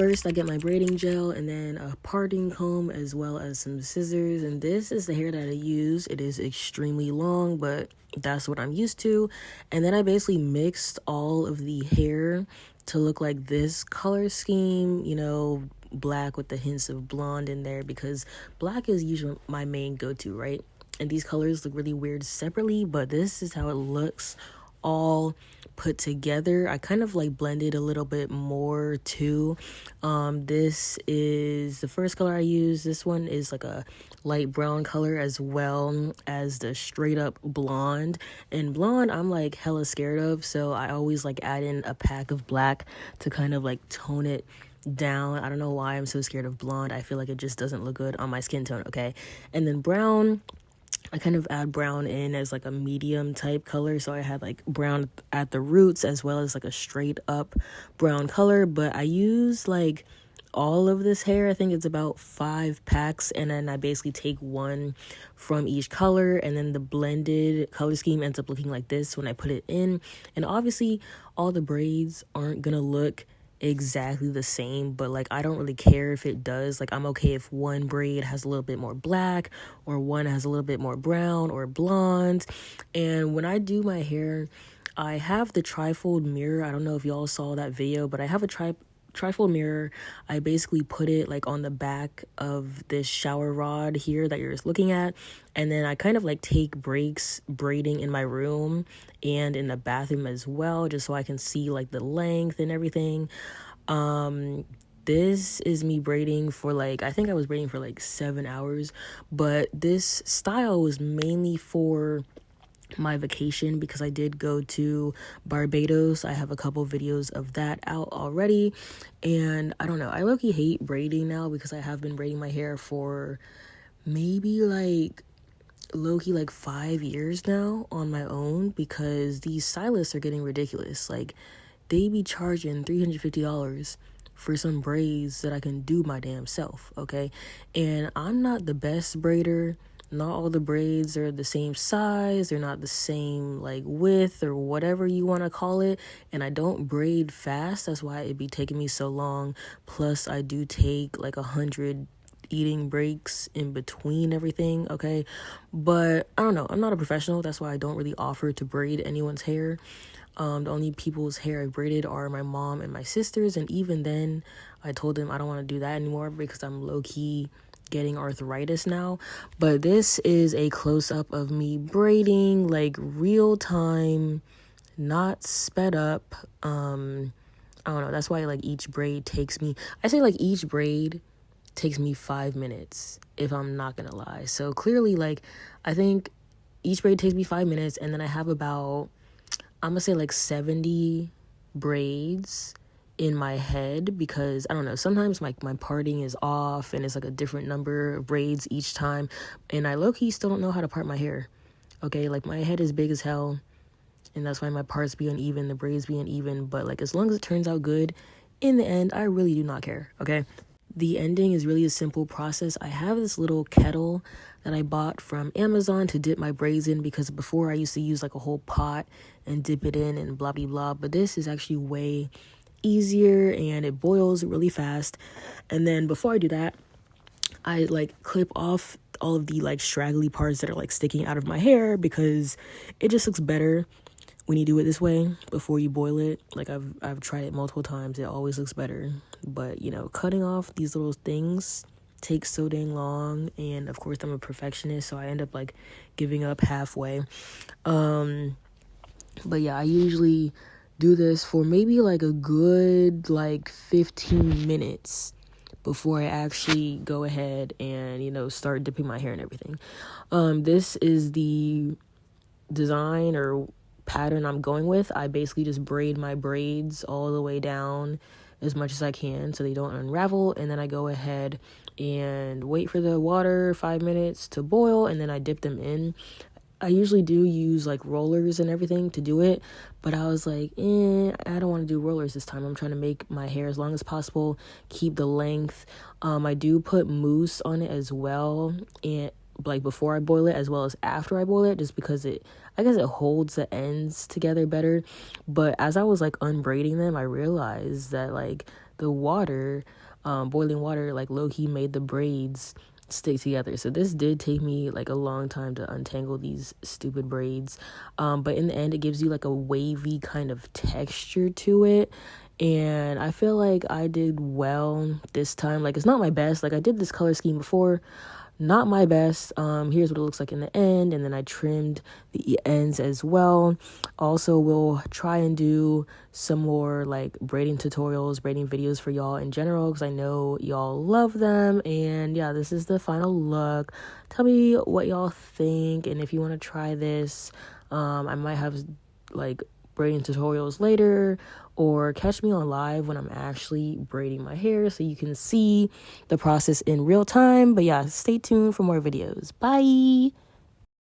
First, I get my braiding gel and then a parting comb as well as some scissors. And this is the hair that I use. It is extremely long, but that's what I'm used to. And then I basically mixed all of the hair to look like this color scheme, you know, black with the hints of blonde in there, because black is usually my main go-to, right? And these colors look really weird separately, but this is how it looks all put together. I kind of like blended a little bit more too. This is the first color I use. This one is like a light brown color as well as the straight up blonde. And blonde I'm like hella scared of, so I always like add in a pack of black to kind of like tone it down. I don't know why I'm so scared of blonde. I feel like it just doesn't look good on my skin tone, okay? And then brown, I kind of add brown in as like a medium type color. So I had like brown at the roots as well as like a straight up brown color. But I use like all of this hair. I think it's about 5 packs. And then I basically take one from each color. And then the blended color scheme ends up looking like this when I put it in. And obviously all the braids aren't going to look exactly the same, but like I don't really care if it does. Like I'm okay if one braid has a little bit more black or one has a little bit more brown or blonde. And when I do my hair, I have the trifold mirror. I don't know if y'all saw that video, but I have a trifold mirror. I basically put it like on the back of this shower rod here that you're looking at, and then I kind of like take breaks braiding in my room and in the bathroom as well, just so I can see like the length and everything. This is me braiding for like, I think I was braiding for like 7 hours, but this style was mainly for my vacation because I did go to Barbados. I have a couple videos of that out already, and I don't know, I low-key hate braiding now because I have been braiding my hair for maybe like low-key like 5 years now on my own, because these stylists are getting ridiculous. Like they be charging $350 for some braids that I can do my damn self, okay? And I'm not the best braider. Not all the braids are the same size. They're not the same like width or whatever you want to call it. And I don't braid fast. That's why it be taking me so long. Plus I do take like 100 eating breaks in between everything, okay? But I don't know, I'm not a professional. That's why I don't really offer to braid anyone's hair. The only people's hair I braided are my mom and my sisters, and even then I told them I don't want to do that anymore because I'm low-key getting arthritis now. But this is a close-up of me braiding, like real time, not sped up. I don't know, that's why like each braid takes me, I say like each braid takes me 5 minutes, if I'm not gonna lie. So clearly, like, I think each braid takes me 5 minutes, and then I have about, I'm gonna say like 70 braids in my head, because I don't know, sometimes my parting is off and it's like a different number of braids each time, and I low-key still don't know how to part my hair, okay? Like my head is big as hell, and that's why my parts be uneven, the braids be uneven, but like as long as it turns out good in the end, I really do not care, okay? The ending is really a simple process. I have this little kettle that I bought from Amazon to dip my braids in, because before I used to use like a whole pot and dip it in and blah blah blah, but this is actually way easier and it boils really fast. And then before I do that, I like clip off all of the like straggly parts that are like sticking out of my hair, because it just looks better when you do it this way before you boil it. Like I've tried it multiple times, it always looks better. But you know, cutting off these little things takes so dang long, and of course I'm a perfectionist, so I end up like giving up halfway. But yeah, I usually do this for maybe like a good like 15 minutes before I actually go ahead and, you know, start dipping my hair and everything. This is the design or pattern I'm going with. I basically just braid my braids all the way down as much as I can so they don't unravel, and then I go ahead and wait for the water 5 minutes to boil, and then I dip them in. I usually do use like rollers and everything to do it, but I was like, I don't want to do rollers this time. I'm trying to make my hair as long as possible, keep the length. I do put mousse on it as well, and like before I boil it as well as after I boil it, just because I guess it holds the ends together better. But as I was like unbraiding them, I realized that like the water, boiling water, like low-key made the braids stick together. So this did take me like a long time to untangle these stupid braids, but in the end it gives you like a wavy kind of texture to it, and I feel like I did well this time. Like, it's not my best. Like, I did this color scheme before, not my best. Here's what it looks like in the end, and then I trimmed the ends as well. Also, we'll try and do some more like braiding tutorials, braiding videos for y'all in general, because I know y'all love them. And yeah, this is the final look. Tell me what y'all think, and if you want to try this, I might have like braiding tutorials later, or catch me on live when I'm actually braiding my hair so you can see the process in real time. But yeah, stay tuned for more videos. Bye.